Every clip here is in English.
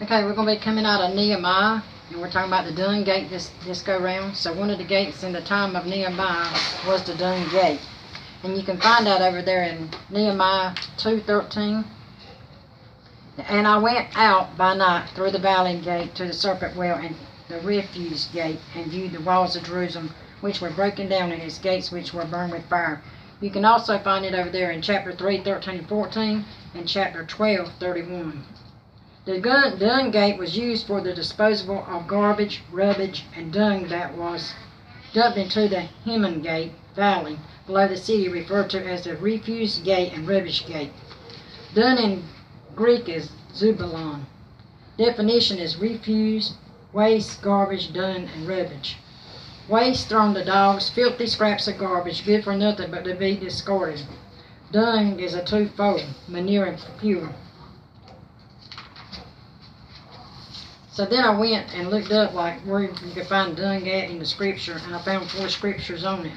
Okay, we're going to be coming out of Nehemiah, and we're talking about the Dung gate this go round. So one of the gates in the time of Nehemiah was the Dung gate. And you can find that over there in Nehemiah 2:13. And I went out by night through the valley gate to the serpent well and the refuse gate, and viewed the walls of Jerusalem, which were broken down, and its gates which were burned with fire. You can also find it over there in chapter 3:13 and 14, and chapter 12:31. The dung gate was used for the disposal of garbage, rubbish, and dung that was dumped into the Hinnom Gate valley below the city, referred to as the refuse gate and rubbish gate. Dung in Greek is zubalon. Definition is refuse, waste, garbage, dung, and rubbish. Waste thrown to dogs, filthy scraps of garbage, good for nothing but to be discarded. Dung is a twofold, manure and fuel. So then I went and looked up like where you could find dung at in the scripture, and I found 4 scriptures on it.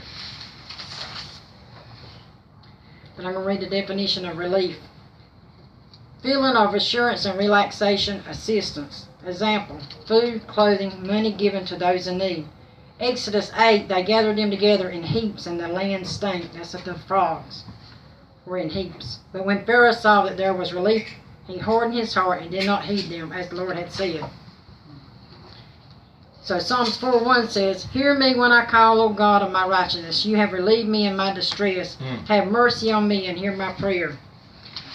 But I'm going to read the definition of relief. Feeling of assurance and relaxation, assistance. Example, food, clothing, money given to those in need. Exodus 8, they gathered them together in heaps, and the land stank. That's what the frogs were in heaps. But when Pharaoh saw that there was relief, he hardened his heart and did not heed them, as the Lord had said. So Psalms 4:1 says, "Hear me when I call, O God of my righteousness. You have relieved me in my distress. Have mercy on me and hear my prayer."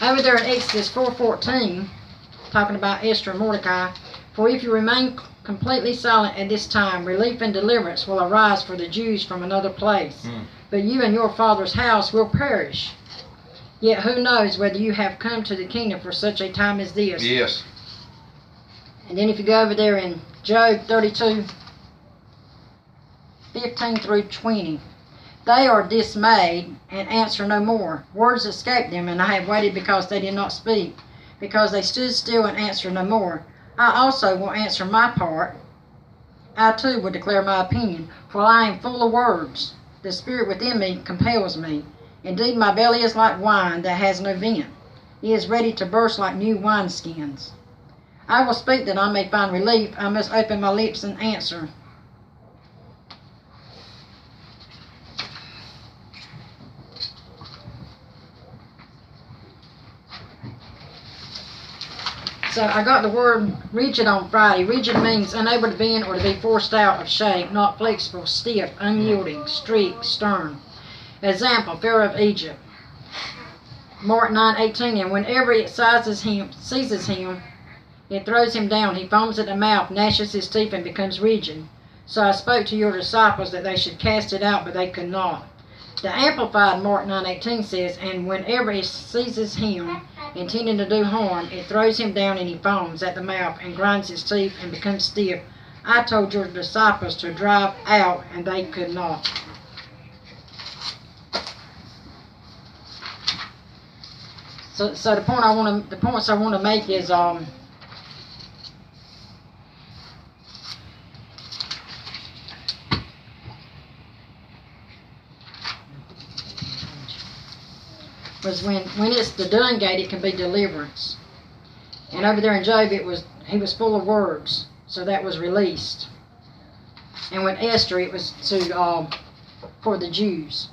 Over there in Exodus 4:14, talking about Esther and Mordecai, "For if you remain completely silent at this time, relief and deliverance will arise for the Jews from another place. But you and your father's house will perish. Yet who knows whether you have come to the kingdom for such a time as this?" Yes. And then if you go over there in Job 32:15 through 20, "They are dismayed and answer no more. Words escape them, and I have waited because they did not speak, because they stood still and answered no more. I also will answer my part. I too will declare my opinion, for I am full of words. The spirit within me compels me. Indeed, my belly is like wine that has no vent. It is ready to burst like new wineskins. I will speak that I may find relief. I must open my lips and answer." So I got the word rigid on Friday. Rigid means unable to bend or to be forced out of shape, not flexible, stiff, unyielding, strict, stern. Example, Pharaoh of Egypt. Mark 9:18, "And whenever it seizes him, it throws him down. He foams at the mouth, gnashes his teeth, and becomes rigid. So I spoke to your disciples that they should cast it out, but they could not." The Amplified Mark 9:18 says, "And whenever it seizes him, intending to do harm, it throws him down, and he foams at the mouth, and grinds his teeth, and becomes stiff. I told your disciples to drive out, and they could not." So the points I want to make is was when it's the dung gate, it can be deliverance. And over there in Job, he was full of words, so that was released. And when Esther, it was for the Jews.